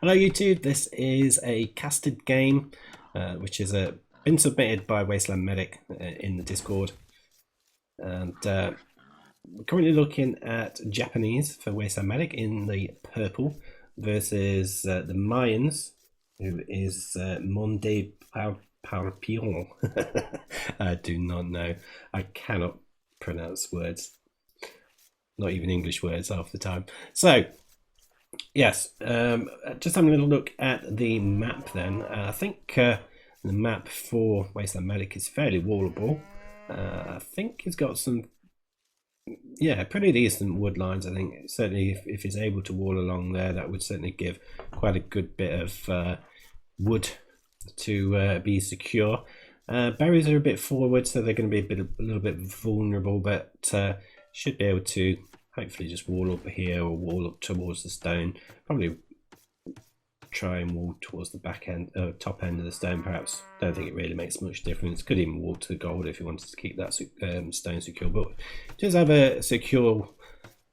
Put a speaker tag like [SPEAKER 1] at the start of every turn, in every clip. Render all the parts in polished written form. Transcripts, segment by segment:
[SPEAKER 1] Hello YouTube, this is a casted game which has been submitted by WastelandMedic in the Discord, and we're currently looking at Japanese for WastelandMedic in the purple versus the Mayans, who is Monde Parpion. I do not know, I cannot pronounce words, not even English words half the time. So yes, just having a little look at the map then. I think the map for WastelandMedic is fairly wallable. I think it's got some, pretty decent wood lines. I think certainly if he's able to wall along there, that would certainly give quite a good bit of wood to be secure. Berries are a bit forward, so they're going to be a little bit vulnerable, but should be able to hopefully just wall up here or wall up towards the stone. Probably try and wall towards the back end, top end of the stone perhaps. Don't think it really makes much difference. Could even wall to the gold if you wanted to keep that stone secure, but just have a secure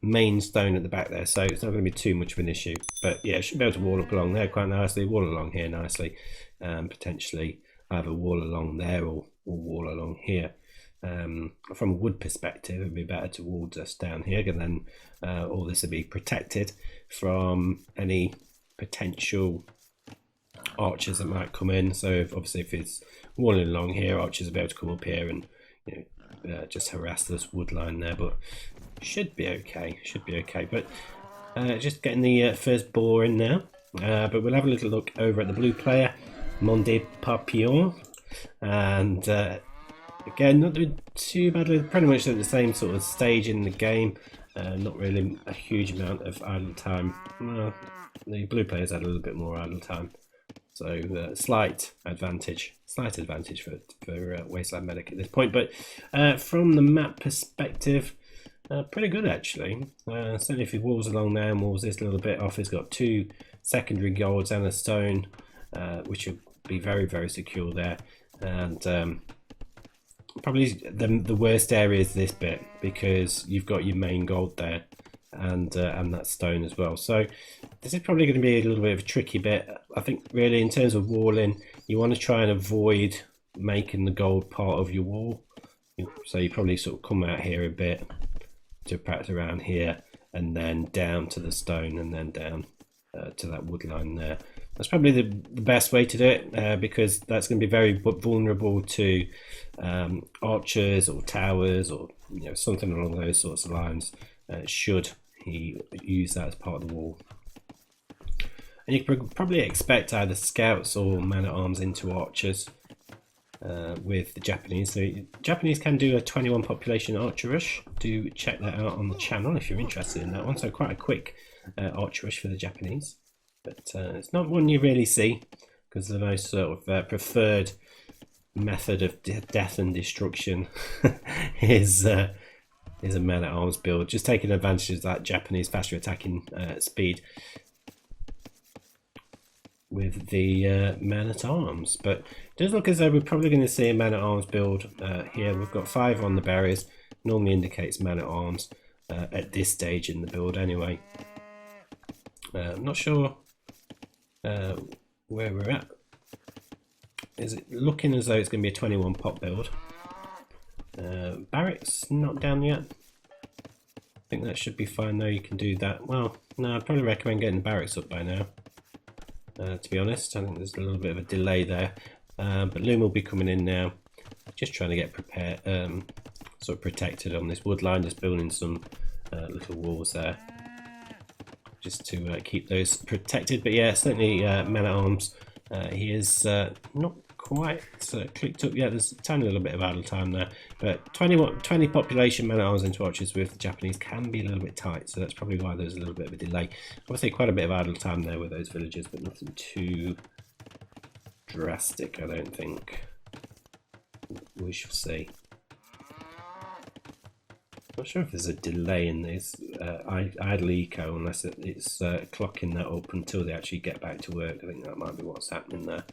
[SPEAKER 1] main stone at the back there, so it's not going to be too much of an issue. But yeah, should be able to wall up along there quite nicely, wall along here nicely, potentially either wall along there or wall along here. From a wood perspective, it would be better to wall just down here, and then all this would be protected from any potential archers that might come in. So obviously if it's walling along here, archers will be able to come up here and just harass this wood line there, but should be okay, but just getting the first boar in now. But we'll have a little look over at the blue player, Monde Papillon, and again, not doing too badly, pretty much at the same sort of stage in the game. Not really a huge amount of idle time. Well, the blue players had a little bit more idle time, so slight advantage for WastelandMedic at this point. But from the map perspective, pretty good actually. Certainly if he walls along there and walls this little bit off, he's got two secondary golds and a stone, which will be very, very secure there. And probably the worst area is this bit, because you've got your main gold there and that stone as well. So this is probably going to be a little bit of a tricky bit. I think really in terms of walling, you want to try and avoid making the gold part of your wall. So you probably sort of come out here a bit to perhaps around here, and then down to the stone, and then down to that wood line there. That's probably the best way to do it, because that's going to be very vulnerable to archers or towers, or something along those sorts of lines, should he use that as part of the wall. And you can probably expect either scouts or man-at-arms into archers with the Japanese. So Japanese can do a 21 population archer rush. Do check that out on the channel if you're interested in that one. So quite a quick archer rush for the Japanese. But it's not one you really see, because the most sort of preferred method of death and destruction is a man-at-arms build, just taking advantage of that Japanese faster attacking speed with the man-at-arms. But it does look as though we're probably going to see a man-at-arms build here. We've got 5 on the barriers, normally indicates man-at-arms at this stage in the build anyway. I'm not sure where we're at. Is it looking as though it's going to be a 21 pop build? Barracks not down yet. I think that should be fine though. You can do that. Well, no, I'd probably recommend getting the barracks up by now, to be honest. I think there's a little bit of a delay there, but Loom will be coming in now, just trying to get prepared, sort of protected on this wood line, just building some little walls there, just to keep those protected. But yeah, certainly man-at-arms, he is not quite clicked up yet. There's a tiny little bit of idle time there, but 20 population man-at-arms into archers with the Japanese can be a little bit tight, so that's probably why there's a little bit of a delay. Obviously quite a bit of idle time there with those villagers, but nothing too drastic, I don't think. We shall see. Not sure if there's a delay in this idle eco, unless it's clocking that up until they actually get back to work. I think that might be what's happening there.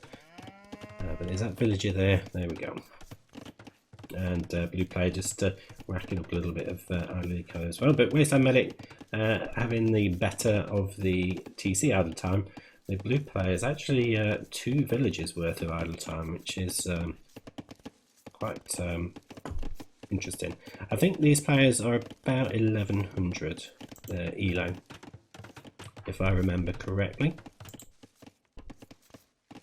[SPEAKER 1] But there's that villager there. There we go. And blue player just racking up a little bit of idle eco as well. But WastelandMedic having the better of the TC idle time, the blue player is actually 2 villages worth of idle time, which is quite interesting. I think these players are about 1100 elo, if I remember correctly.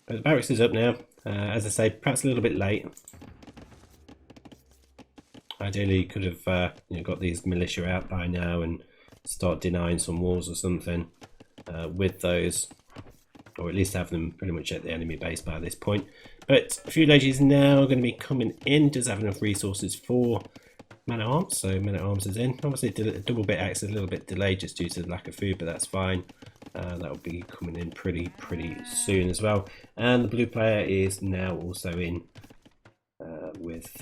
[SPEAKER 1] But the barracks is up now. As I say, perhaps a little bit late. Ideally, you could have got these militia out by now and start denying some walls or something with those, or at least have them pretty much at the enemy base by this point. But a few ladies now going to be coming in. Does have enough resources for man-at-arms, so man-at-arms is in. Obviously, double bit axe is a little bit delayed just due to the lack of food, but that's fine. That will be coming in pretty soon as well. And the blue player is now also in with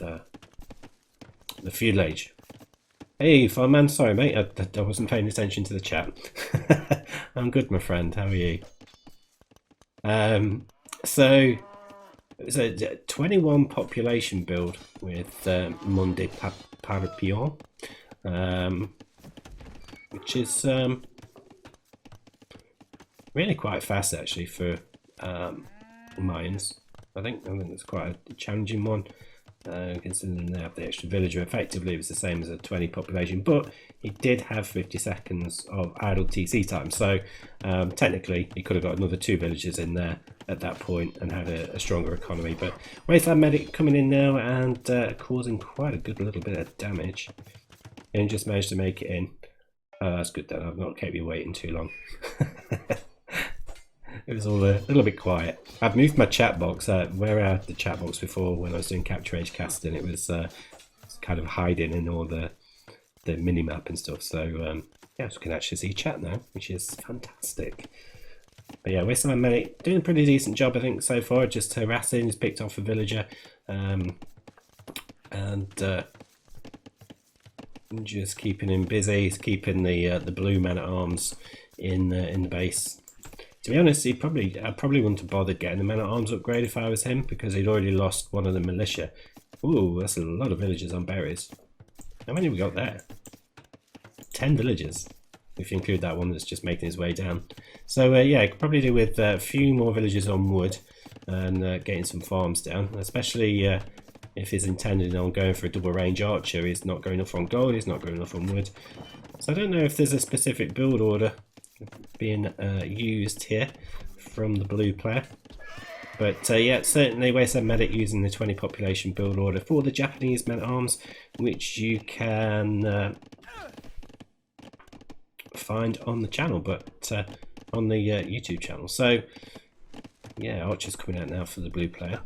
[SPEAKER 1] the feud age. Hey, Fireman, sorry mate, I wasn't paying attention to the chat. I'm good, my friend. How are you? So it was a 21 population build with Monday Parapion, which is really quite fast actually for Mayans. I think it's quite a challenging one. Considering they have the extra villager. Effectively it was the same as a 20 population, but he did have 50 seconds of idle TC time, so technically he could have got another 2 villagers in there at that point and had a stronger economy. But WastelandMedic coming in now and causing quite a good little bit of damage, and just managed to make it in. That's good then, I've not kept you waiting too long. It was all a little bit quiet. I've moved my chat box. Where I had the chat box before when I was doing Capture Age casting, it was kind of hiding in all the mini map and stuff. So yeah, so we can actually see chat now, which is fantastic. But yeah, WastelandMedic doing a pretty decent job, I think, so far. Just harassing, he's picked off a villager, and just keeping him busy. He's keeping the blue man-at-arms in the base. To be honest, I probably wouldn't have bothered getting the man-at-arms upgrade if I was him, because he'd already lost one of the militia. Ooh, that's a lot of villagers on berries. How many have we got there? 10 villagers, if you include that one that's just making his way down. So yeah, I could probably do with a few more villagers on wood and getting some farms down, especially if he's intending on going for a double range archer. He's not going enough on gold, he's not going enough on wood. So I don't know if there's a specific build order being used here from the blue player, but yeah, certainly WastelandMedic using the 20 population build order for the Japanese men-at-arms, which you can find on the channel, but on the YouTube channel. So yeah, Archer's coming out now for the blue player.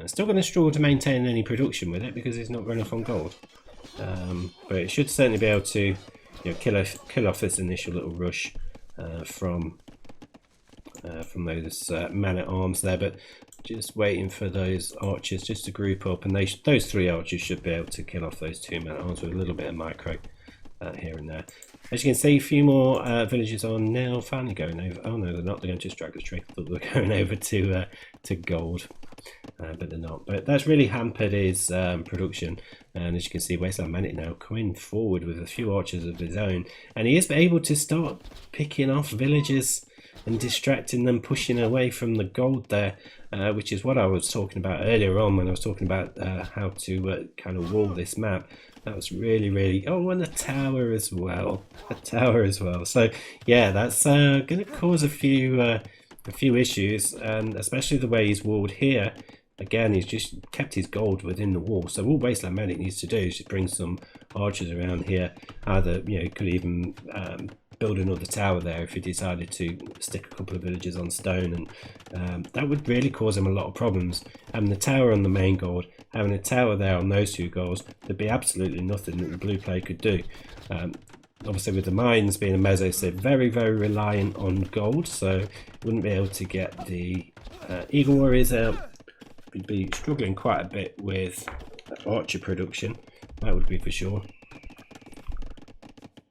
[SPEAKER 1] Still going to struggle to maintain any production with it because he's not going off on gold, but it should certainly be able to kill off this initial little rush from those man-at-arms there. But just waiting for those archers just to group up, and those 3 archers should be able to kill off those 2 man-at-arms with a little bit of micro here and there. As you can see, a few more villagers are now finally going over. Oh no, they're not. They're going to Dragon's Tree. I thought they were going over to gold, but they're not. But that's really hampered his production. And as you can see, WastelandMedic now coming forward with a few archers of his own, and he is able to start picking off villagers and distracting them, pushing away from the gold there, which is what I was talking about earlier on when I was talking about how to kind of wall this map. That was really, oh, and a tower as well, so yeah, that's going to cause a few issues, and especially the way he's walled here. Again, he's just kept his gold within the wall, so all WastelandMedic needs to do is just bring some archers around here. Either, could even build another tower there if he decided to stick a couple of villagers on stone, and that would really cause him a lot of problems. Having the tower on the main gold, having a tower there on those 2 goals, there'd be absolutely nothing that the blue player could do. Obviously with the mines being a meso, so very reliant on gold, so wouldn't be able to get the Eagle Warriors out. We'd be struggling quite a bit with archer production, that would be for sure.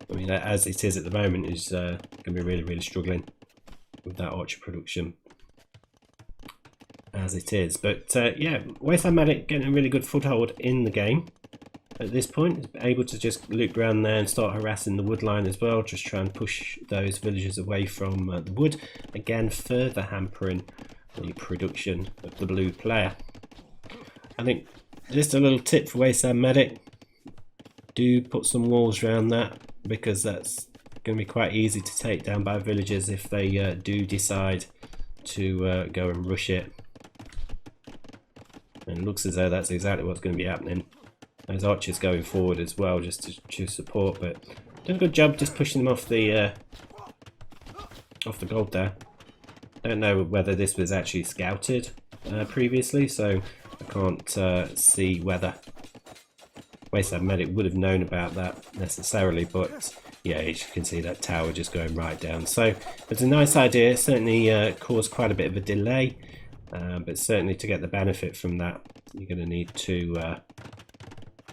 [SPEAKER 1] I mean, as it is at the moment, is going to be really struggling with that archer production as it is. But yeah, WastelandMedic getting a really good foothold in the game. at this point, able to just loop around there and start harassing the wood line as well, just try and push those villagers away from the wood, again further hampering the production of the blue player. I think just a little tip for WastelandMedic, do put some walls around that, because that's going to be quite easy to take down by villagers if they do decide to go and rush it. And it looks as though that's exactly what's going to be happening. Those archers going forward as well, just to support, but done a good job just pushing them off the gold there. Don't know whether this was actually scouted previously, so I can't see whether WastelandMedic would have known about that necessarily, but yeah, as you can see, that tower just going right down. So it's a nice idea, certainly caused quite a bit of a delay, but certainly to get the benefit from that, you're going to need to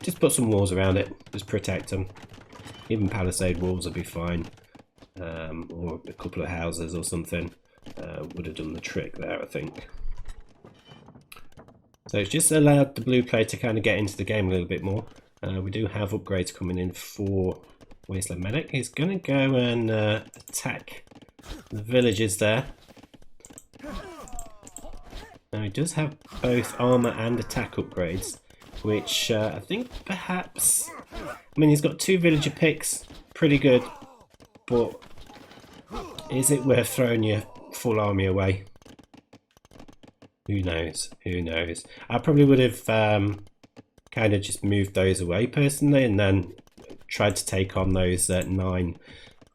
[SPEAKER 1] just put some walls around it, just protect them. Even palisade walls would be fine, or a couple of houses or something would have done the trick there, I think. So it's just allowed the blue player to kind of get into the game a little bit more. We do have upgrades coming in for WastelandMedic. He's going to go and attack the villages there. Now he does have both armor and attack upgrades, which I think perhaps, I mean, he's got 2 villager picks, pretty good, but is it worth throwing your full army away? Who knows? Who knows? I probably would have kind of just moved those away personally, and then tried to take on those 9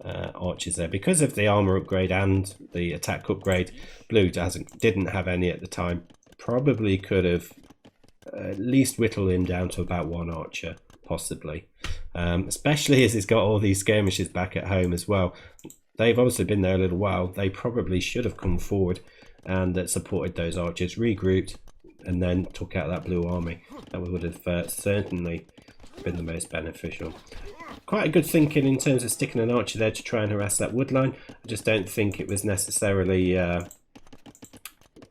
[SPEAKER 1] archers there. Because of the armor upgrade and the attack upgrade, blue didn't have any at the time. Probably could have at least whittled him down to about 1 archer, possibly. Especially as he's got all these skirmishes back at home as well. They've obviously been there a little while. They probably should have come forward and supported those archers, regrouped, and then took out that blue army. That would have certainly been the most beneficial. Quite a good thinking in terms of sticking an archer there to try and harass that wood line. I just don't think it was necessarily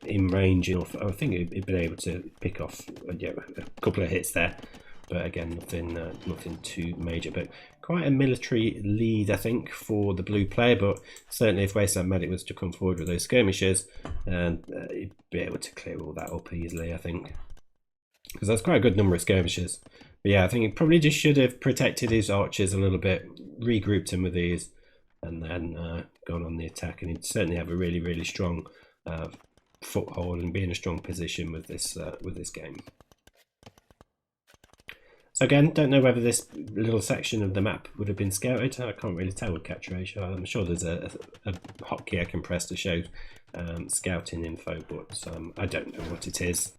[SPEAKER 1] in range enough. I think it'd been able to pick off a couple of hits there, but again, nothing too major. But quite a military lead, I think, for the blue player. But certainly, if WastelandMedic was to come forward with those skirmishes, and he'd be able to clear all that up easily, I think, because that's quite a good number of skirmishes. But yeah, I think he probably just should have protected his archers a little bit, regrouped him with these, and then gone on the attack. And he'd certainly have a really, really strong foothold and be in a strong position with this game. So again, don't know whether this little section of the map would have been scouted. I can't really tell with catch ratio. I'm sure there's a hotkey I can press to show scouting info, but I don't know what it is,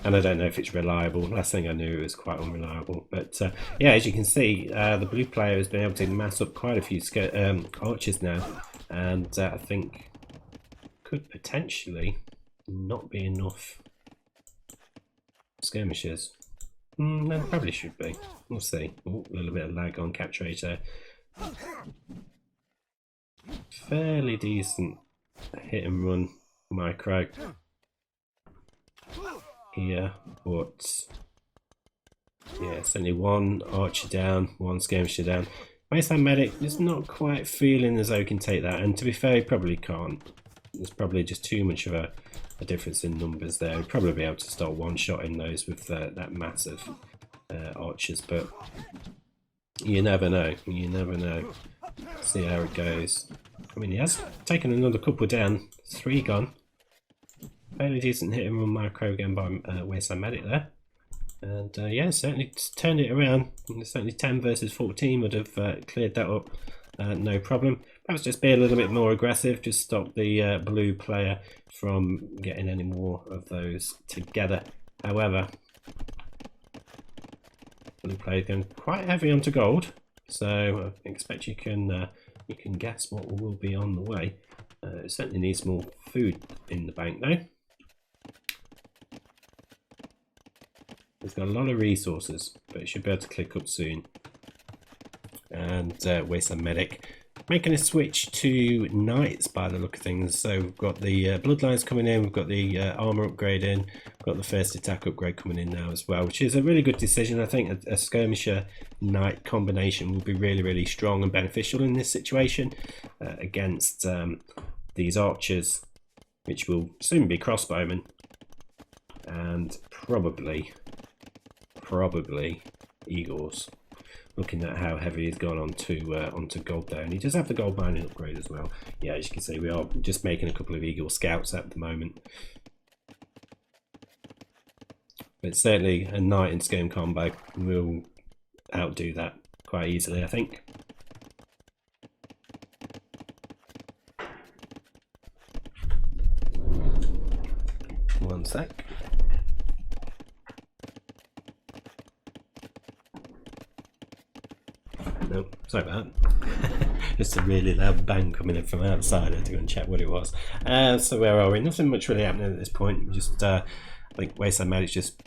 [SPEAKER 1] and I don't know if it's reliable. Last thing I knew, it was quite unreliable. But yeah, as you can see, the blue player has been able to mass up quite a few archers now, and I think could potentially not be enough skirmishers. No, probably should be. We'll see. Ooh, a little bit of lag on catch rate there. Fairly decent hit and run micro here, but yeah, certainly 1 archer down, 1 skirmisher down. WastelandMedic is not quite feeling as though he can take that, and to be fair, he probably can't. There's probably just too much of a difference in numbers there. He'd probably be able to start one-shotting those with that massive archers, but you never know. You never know. See how it goes. I mean, he has taken another couple down. 3 gone. Fairly decent hit and run micro again by WastelandMedic there. And yeah, certainly turned it around. Certainly 10 versus 14 would have cleared that up. No problem. Perhaps just be a little bit more aggressive, just stop the blue player from getting any more of those together. However, blue player going quite heavy onto gold, so I expect you can guess what will be on the way. It certainly needs more food in the bank though. It's got a lot of resources, but it should be able to click up soon. And WastelandMedic making a switch to knights by the look of things. So we've got the bloodlines coming in, we've got the armor upgrade in, we've got the first attack upgrade coming in now as well, which is a really good decision. I think a skirmisher knight combination will be really strong and beneficial in this situation against these archers, which will soon be crossbowmen, and probably eagles. Looking at how heavy he's gone onto gold there, and he does have the gold mining upgrade as well. Yeah, as you can see, we are just making a couple of eagle scouts at the moment. But certainly a knight and skirm combo will outdo that quite easily, I think. One sec. Nope, sorry about that. Just a really loud bang coming in from outside. I had to go and check what it was. So where are we? Nothing much really happening at this point. Just I think WastelandMedic's just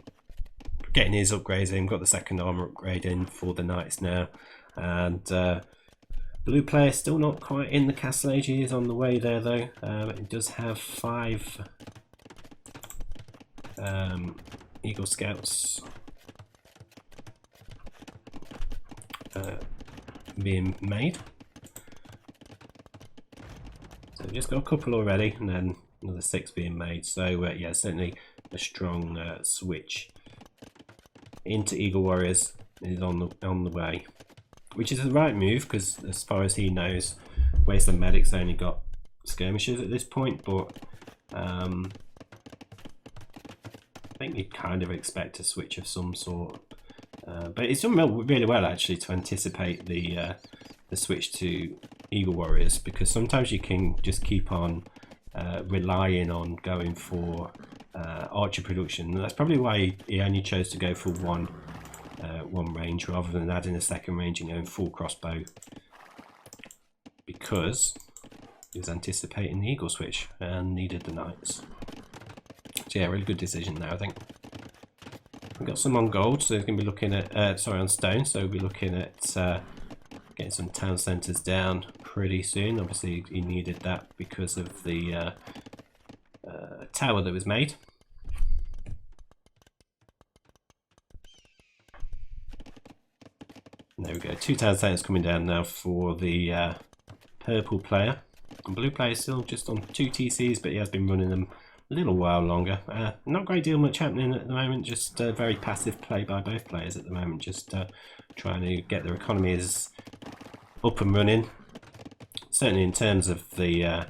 [SPEAKER 1] getting his upgrades in. Got the second armor upgrade in for the knights now, and blue player still not quite in the castle age. He is on the way there though. It does have 5 eagle scouts being made. So we've just got a couple already, and then another 6 being made. So yeah, certainly a strong switch into Eagle Warriors is on the way, which is the right move, because as far as he knows, WastelandMedic's only got skirmishers at this point, but I think you'd kind of expect a switch of some sort. But it's done really well actually to anticipate the switch to Eagle Warriors, because sometimes you can just keep on relying on going for archer production, and that's probably why he only chose to go for one range rather than adding a second range and going full crossbow, because he was anticipating the eagle switch and needed the knights. So yeah, really good decision there, I think. We've got some on gold, so he's going to be looking at, sorry, on stone, so we'll be looking at getting some town centres down pretty soon. Obviously he needed that because of the tower that was made. There we go, 2 town centres coming down now for the purple player. And blue player is still just on 2 TCs, but he has been running them a little while longer. Not a great deal much happening at the moment, just very passive play by both players at the moment, just trying to get their economies up and running. Certainly in terms of the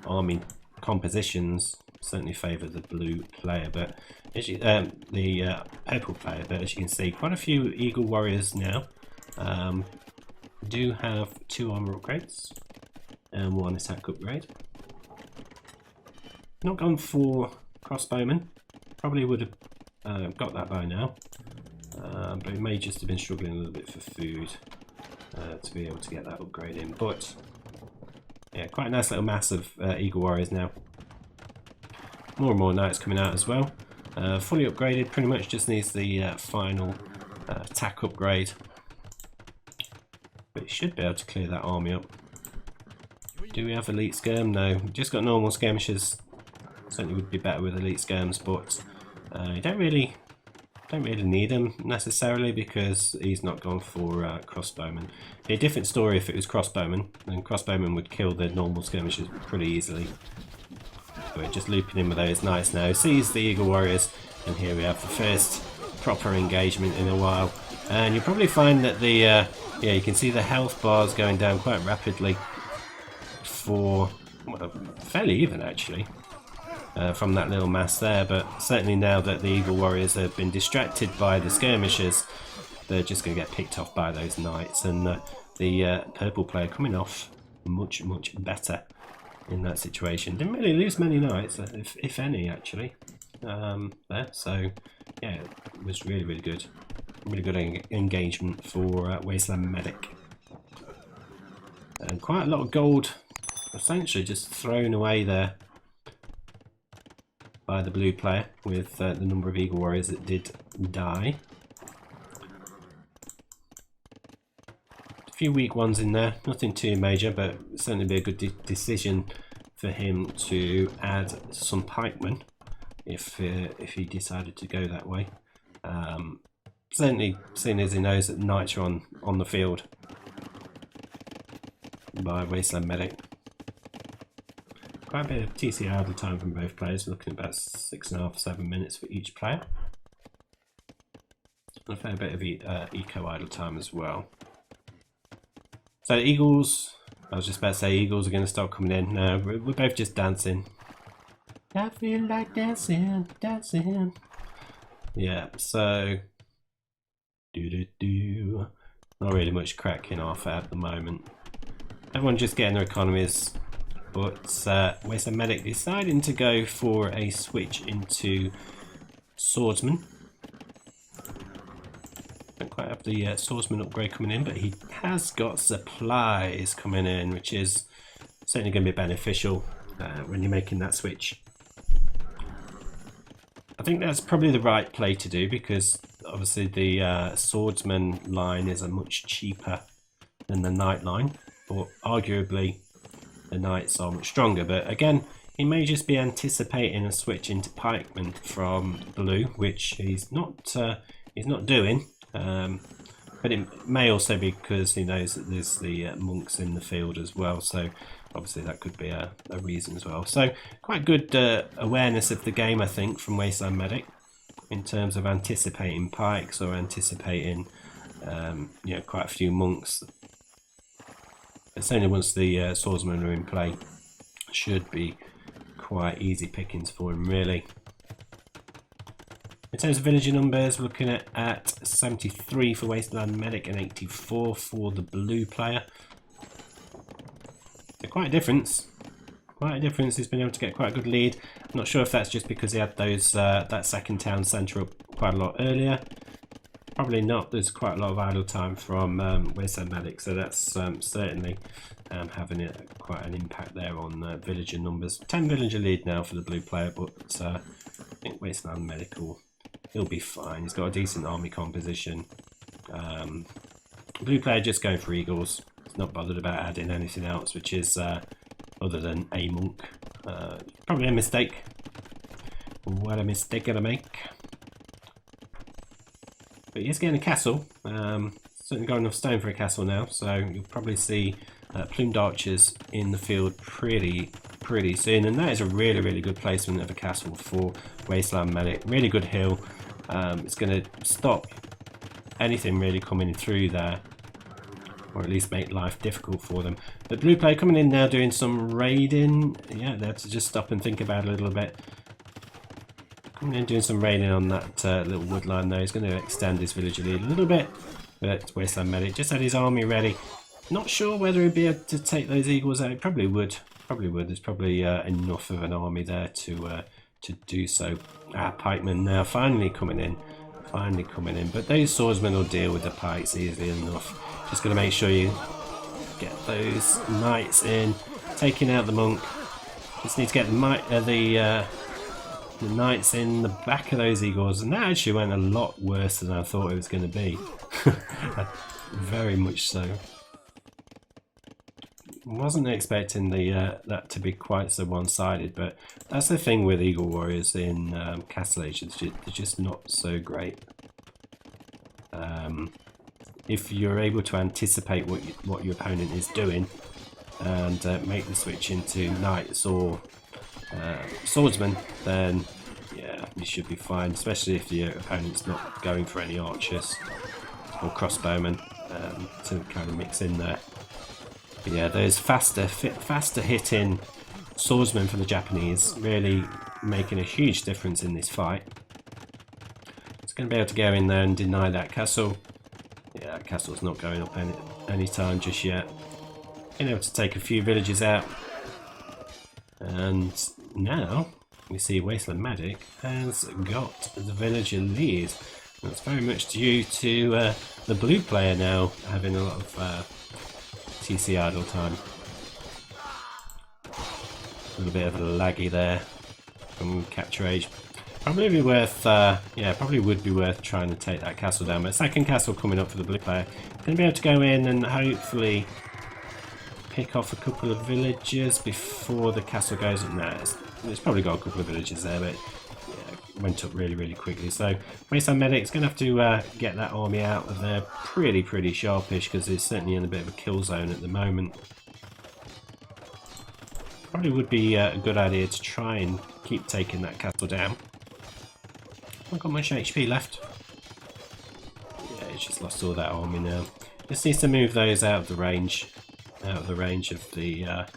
[SPEAKER 1] army compositions, certainly favour the blue player, but as you, the purple player, but as you can see, quite a few eagle warriors now. Do have 2 armour upgrades and 1 attack upgrade. Not gone for crossbowman, probably would have got that by now, but it may just have been struggling a little bit for food to be able to get that upgrade in. But yeah, quite a nice little mass of eagle warriors now. More and more knights coming out as well. Fully upgraded, pretty much just needs the final attack upgrade, but it should be able to clear that army up. Do we have elite skirm? No, just got normal skirmishers. Certainly would be better with elite skirms, but you don't really need them necessarily, because he's not gone for crossbowmen. A different story if it was crossbowmen, and crossbowmen would kill the normal skirmishers pretty easily. So we're just looping in with those knights now. Sees the eagle warriors, and here we have the first proper engagement in a while. And you'll probably find that the yeah, you can see the health bars going down quite rapidly for, well, fairly even actually. From that little mass there, but certainly now that the eagle warriors have been distracted by the skirmishers, they're just going to get picked off by those knights, and the purple player coming off much better in that situation. Didn't really lose many knights, if any actually, there. So yeah, it was really good, engagement for WastelandMedic, and quite a lot of gold essentially just thrown away there by the blue player with the number of eagle warriors that did die. A few weak ones in there, nothing too major, but certainly be a good decision for him to add some pikemen if he decided to go that way. Certainly, seeing as he knows that knights are on the field by WastelandMedic. Quite a bit of TC idle time from both players, looking at about 6.5–7 minutes for each player. And a fair bit of eco idle time as well. So Eagles, I was just about to say Eagles are going to start coming in. No, we're both just dancing. I feel like dancing, dancing. Yeah, so not really much cracking off at the moment. Everyone just getting their economies, but WastelandMedic deciding to go for a switch into Swordsman. Don't quite have the Swordsman upgrade coming in, but he has got supplies coming in, which is certainly going to be beneficial when you're making that switch. I think that's probably the right play to do, because obviously the Swordsman line is a much cheaper than the Knight line, but arguably the Knights are much stronger. But again, he may just be anticipating a switch into pikemen from blue, which he's not doing. But it may also be because he knows that there's the monks in the field as well, so obviously that could be a reason as well. So quite good awareness of the game, I think, from WastelandMedic in terms of anticipating pikes or anticipating you know, quite a few monks. It's only once the swordsmen are in play, should be quite easy pickings for him, really. In terms of villager numbers, we're looking at 73 for WastelandMedic and 84 for the blue player. So quite a difference. Quite a difference. He's been able to get quite a good lead. I'm not sure if that's just because he had those that second town centre up quite a lot earlier. Probably not. There's quite a lot of idle time from WastelandMedic, so that's certainly having quite an impact there on villager numbers. 10 villager lead now for the blue player, but I think WastelandMedic he'll be fine. He's got a decent army composition. Blue player just going for eagles. He's not bothered about adding anything else, which is other than a monk. Probably a mistake. What a mistake gonna make. But he is getting a castle. Certainly got enough stone for a castle now, so you'll probably see plumed archers in the field pretty soon, and that is a really good placement of a castle for WastelandMedic. Really good hill. It's going to stop anything really coming through there, or at least make life difficult for them. But blue player coming in now, doing some raiding. Yeah, they have to just stop and think about it a little bit. Coming in doing some raiding on that little wood line there. He's going to extend his villager lead a little bit, but WastelandMedic just had his army ready. Not sure whether he'd be able to take those eagles out. Probably would. There's probably enough of an army there to do so. Pikemen now finally coming in. But those swordsmen will deal with the pikes easily enough. Just going to make sure you get those knights in, taking out the monk. Just need to get the knights in the back of those eagles, and that actually went a lot worse than I thought it was going to be. Very much so. Wasn't expecting that to be quite so one-sided, but that's the thing with Eagle Warriors in Castle Age. They're just not so great. If you're able to anticipate what your opponent is doing and make the switch into knights or swordsmen, then yeah, you should be fine. Especially if your opponent's not going for any archers or crossbowmen to kind of mix in there. But yeah, those faster hitting swordsmen for the Japanese really making a huge difference in this fight. It's going to be able to go in there and deny that castle. Yeah, that castle's not going up any time just yet. Being able to take a few villages out. And now we see WastelandMedic has got the villager lead. That's very much due to the blue player now having a lot of TC idle time. A little bit of a laggy there from capture age. Probably be worth, yeah, probably would be worth trying to take that castle down. But second castle coming up for the blue player. Going to be able to go in and hopefully pick off a couple of villagers before the castle goes up. Nah, it's probably got a couple of villagers there, but yeah, went up really, really quickly. So WastelandMedic's going to have to get that army out of there pretty sharpish, because it's certainly in a bit of a kill zone at the moment. Probably would be a good idea to try and keep taking that castle down. Not got much HP left. Yeah, he's just lost all that army now. Just needs to move those out of the range of the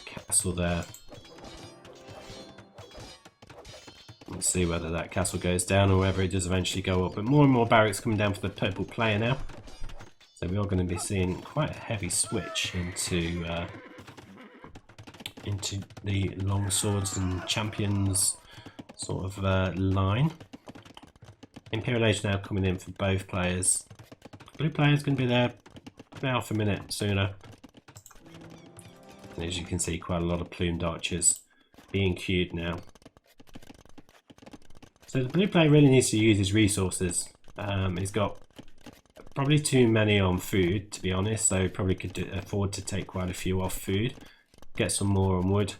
[SPEAKER 1] castle there. Let's see whether that castle goes down or whether it does eventually go up. But more and more barracks coming down for the purple player now. So we are going to be seeing quite a heavy switch into the long swords and champions sort of line. Imperial Age now coming in for both players. Blue player is going to be there half a minute sooner. And as you can see, quite a lot of plumed archers being queued now. So the blue player really needs to use his resources. He's got probably too many on food, to be honest, so probably could afford to take quite a few off food. Get some more on wood.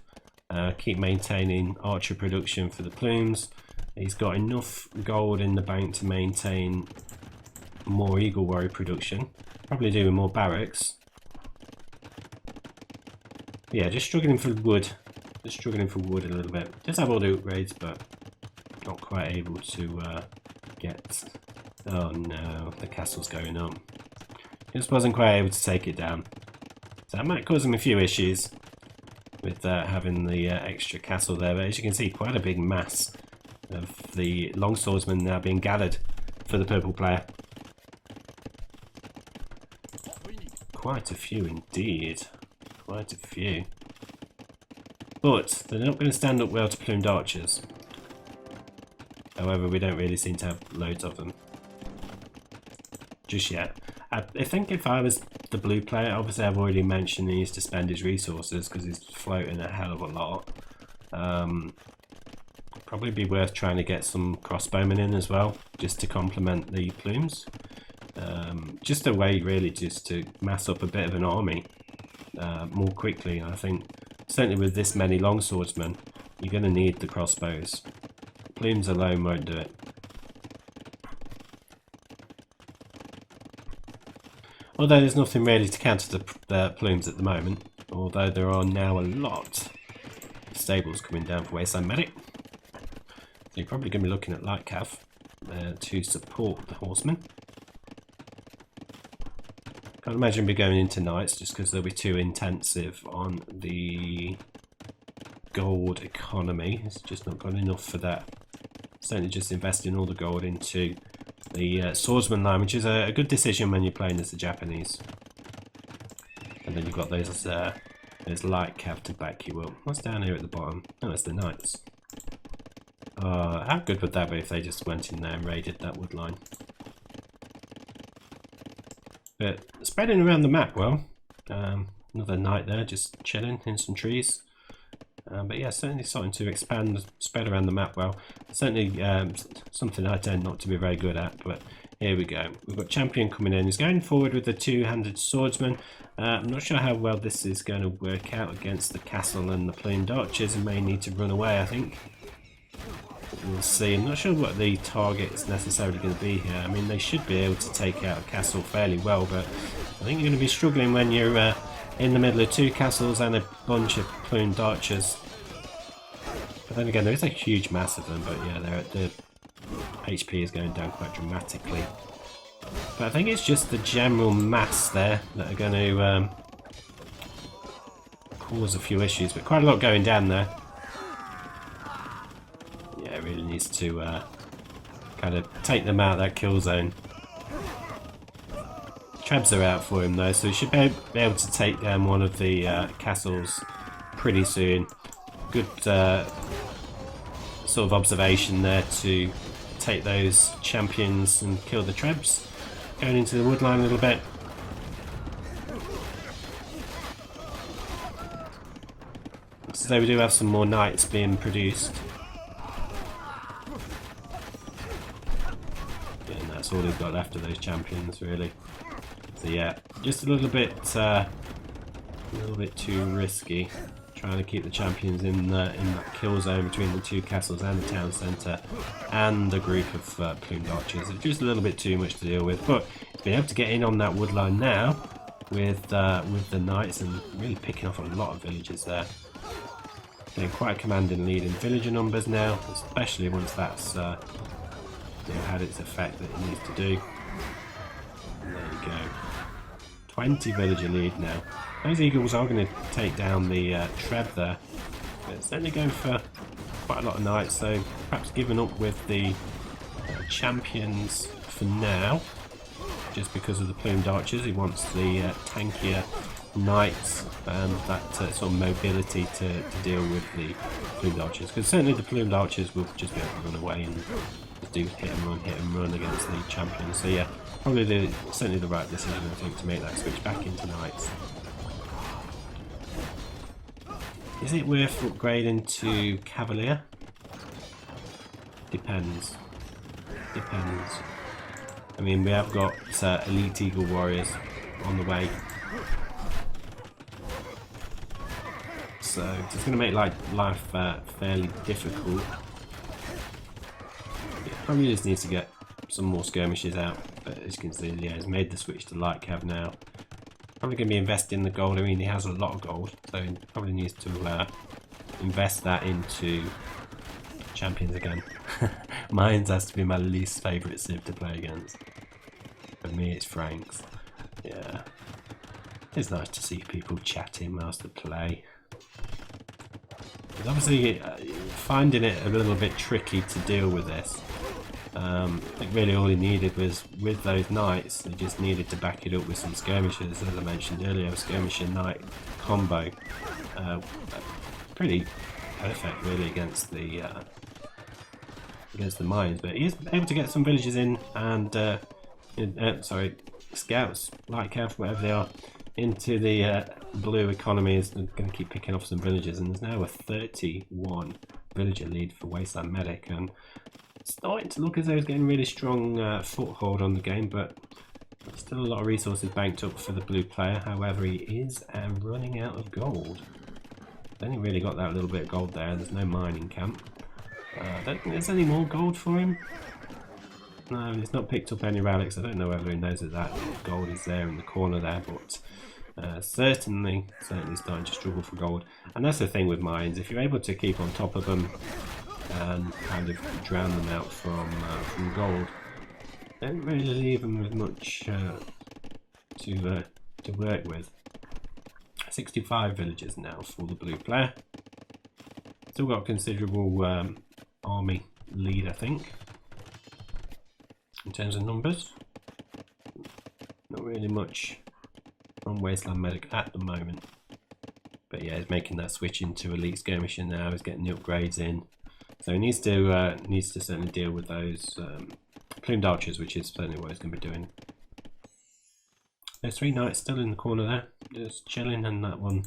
[SPEAKER 1] Keep maintaining archer production for the plumes. He's got enough gold in the bank to maintain more eagle warrior production. Probably doing more barracks. Yeah, just struggling for wood. Just struggling for wood a little bit. Does have all the upgrades, but not quite able to get. Oh no, the castle's going up. Just wasn't quite able to take it down. So that might cause him a few issues with having the extra castle there. But as you can see, quite a big mass of the longswordsmen now being gathered for the purple player. Quite a few indeed. Quite a few. But they're not going to stand up well to plumed archers. However, we don't really seem to have loads of them just yet. I think if I was the blue player, obviously I've already mentioned he needs to spend his resources because he's floating a hell of a lot. Probably be worth trying to get some crossbowmen in as well, just to complement the plumes. Just a way really just to mass up a bit of an army more quickly. I think certainly with this many longswordsmen, you're going to need the crossbows. Plumes alone won't do it. Although there's nothing really to counter the plumes at the moment, although there are now a lot of stables coming down for WastelandMedic. So you're probably going to be looking at light cav to support the horsemen. Can't imagine be going into knights just because they'll be too intensive on the gold economy. It's just not got enough for that. Certainly just investing all the gold into the swordsman line, which is a good decision when you're playing as the Japanese. And then you've got those light cav to back you up. What's down here at the bottom? Oh, it's the knights. How good would that be if they just went in there and raided that wood line? But spreading around the map well. Another knight there just chilling in some trees. But yeah, certainly starting to expand, spread around the map well. Certainly something I tend not to be very good at, but here we go. We've got champion coming in. He's going forward with the two-handed swordsman. I'm not sure how well this is going to work out against the castle and the plumed archers. He may need to run away, I think. We'll see. I'm not sure what the target is necessarily going to be here. I mean, they should be able to take out a castle fairly well, but I think you're going to be struggling when you're in the middle of two castles and a bunch of plumed archers. But then again, there is a huge mass of them, but yeah, the HP is going down quite dramatically. But I think it's just the general mass there that are going to cause a few issues, but quite a lot going down there. Yeah, it really needs to kind of take them out of that kill zone. Trebs are out for him though, so he should be able to take down one of the castles pretty soon. Good sort of observation there to take those champions and kill the Trebs. Going into the wood line a little bit. So we do have some more knights being produced. that's all they've got left of those champions, really. So yeah, just a little bit too risky, trying to keep the champions in that kill zone between the two castles and the town centre and the group of plumed archers. It's just a little bit too much to deal with, but being able to get in on that wood line now with the knights and really picking off a lot of villagers there. Getting quite a commanding lead in villager numbers now, especially once that's had its effect that it needs to do. And there you go. 20 villager lead now. Those eagles are going to take down the Treb there. But it's only going for quite a lot of knights, so perhaps giving up with the champions for now, just because of the plumed archers. He wants the tankier knights and that sort of mobility to deal with the plumed archers, because certainly the plumed archers will just be able to run away and just do hit and run against the champions. So yeah, probably certainly the right decision, I think, to make that switch back into knights. Is it worth upgrading to cavalier? Depends. Depends. I mean, we have got elite eagle warriors on the way, so it's going to make life fairly difficult. Yeah, probably just needs to get some more skirmishes out, but as you can see, yeah, he's made the switch to light cav now. Probably going to be investing the gold. I mean, he has a lot of gold, so he probably needs to invest that into champions again. Mayans has to be my least favourite civ to play against. For me, it's Franks. Yeah, it's nice to see people chatting whilst they play. It's obviously finding it a little bit tricky to deal with this. I think really all he needed was, with those knights, he just needed to back it up with some skirmishers, as I mentioned earlier. A skirmisher knight combo, pretty perfect really against the Mayans. But he is able to get some villagers in and sorry, scouts, light cav, whatever they are, into the blue economy. Is going to keep picking off some villagers, and there's now a 31 villager lead for WastelandMedic, and it's starting to look as though it's getting really strong foothold on the game, but still a lot of resources banked up for the blue player. However, he is running out of gold. Only really got that little bit of gold there. There's no mining camp. I don't think there's any more gold for him. No, he's not picked up any relics. I don't know whether he knows that gold is there in the corner there, but certainly starting to struggle for gold. And that's the thing with mines. If you're able to keep on top of them and kind of drown them out from gold, don't really leave them with much to work with. 65 villagers now for the blue player. Still got a considerable army lead, I think, in terms of numbers. Not really much from WastelandMedic at the moment, but yeah, he's making that switch into elite skirmisher now. He's getting the upgrades in. So he needs to certainly deal with those plumed archers, which is certainly what he's going to be doing. There's 3 knights still in the corner there, just chilling, and that one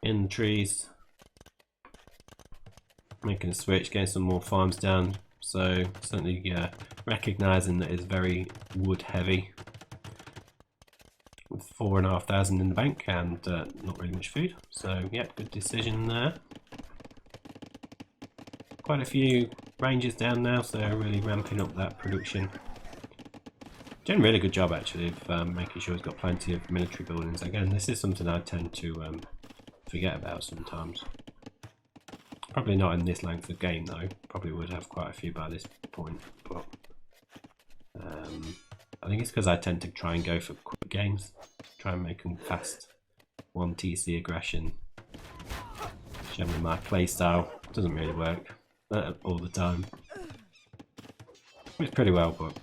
[SPEAKER 1] in the trees, making a switch, getting some more farms down. So certainly recognising that it's very wood heavy, with 4,500 in the bank and not really much food. So yeah, good decision there. Quite a few rangers down now, so really ramping up that production. Doing a really good job actually of making sure he's got plenty of military buildings. Again, this is something I tend to forget about sometimes. Probably not in this length of game though. Probably would have quite a few by this point, but I think it's because I tend to try and go for quick games, try and make them fast, 1 TC aggression. Generally my play style doesn't really work all the time. It's pretty well, but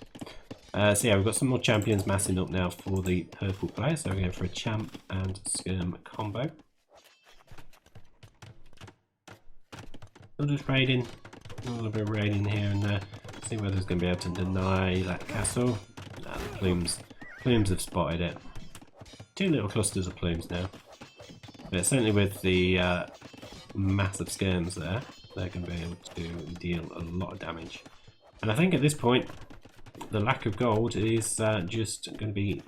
[SPEAKER 1] so yeah, we've got some more champions massing up now for the purple player. So we're going for a champ and skirm combo. Still just raiding, a little bit of raiding here and there. See whether it's going to be able to deny that castle. Nah, the plumes have spotted it. 2 little clusters of plumes now. But certainly with the massive skirms there, they're going to be able to deal a lot of damage. And I think at this point, the lack of gold is just going to be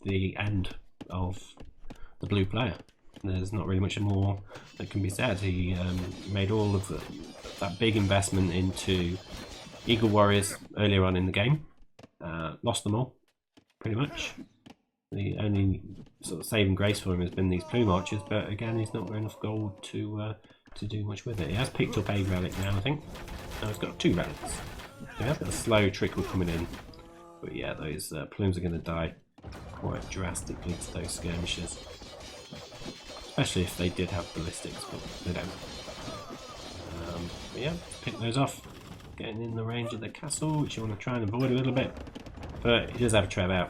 [SPEAKER 1] the end of the blue player. There's not really much more that can be said. He made all of that big investment into Eagle Warriors earlier on in the game, lost them all pretty much. The only sort of saving grace for him has been these plume archers, but again he's not got enough gold to do much with it. He has picked up a relic now, I think. No, he's got 2 relics. So he has got a slow trickle coming in, but yeah, those plumes are going to die quite drastically to those skirmishers, especially if they did have ballistics, but they don't. But yeah, pick those off, getting in the range of the castle, which you want to try and avoid a little bit, but he does have a treb out.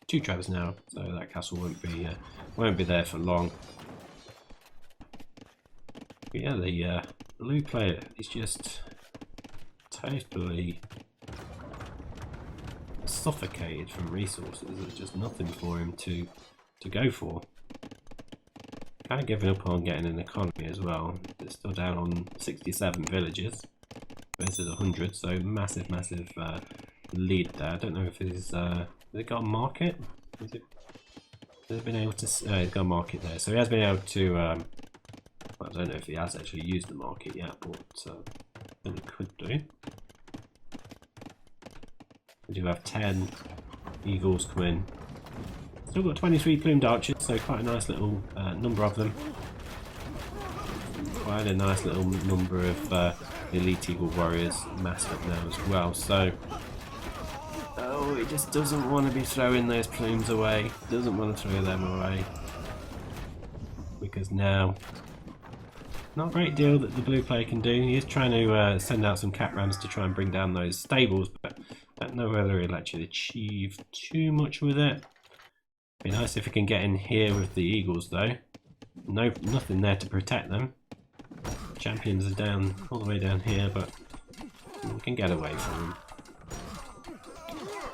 [SPEAKER 1] 2 trebs now, so that castle won't be there for long. But yeah, the blue player is just totally suffocated from resources. There's just nothing for him to go for. Kind of giving up on getting an economy as well. It's still down on 67 villages versus 100, so massive lead there. I don't know if he's has it got a market? Has it been able to? He's got a market there, so he has been able to. Well, I don't know if he has actually used the market yet, but I think he could do. We do have 10 eagles come in. Still got 23 plumed archers, so quite a nice little number of them. Quite a nice little number of elite eagle warriors massed up now as well. So, oh, he just doesn't want to be throwing those plumes away. Doesn't want to throw them away, because now, not a great deal that the blue player can do. He is trying to send out some cat rams to try and bring down those stables, but I don't know whether he'll actually achieve too much with it. Be nice if he can get in here with the eagles though. Nothing there to protect them. Champions are down all the way down here, but we can get away from them.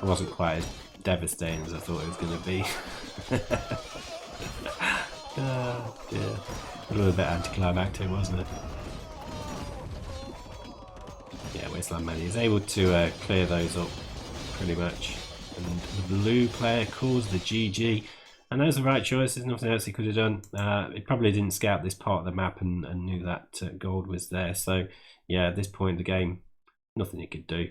[SPEAKER 1] It wasn't quite as devastating as I thought it was going to be. Dear. A little bit anticlimactic, wasn't it? Yeah, WastelandMedic is able to clear those up pretty much. And the blue player calls the GG, and that was the right choice. There's nothing else he could have done. He probably didn't scout this part of the map and knew that gold was there. So yeah, at this point in the game, nothing he could do.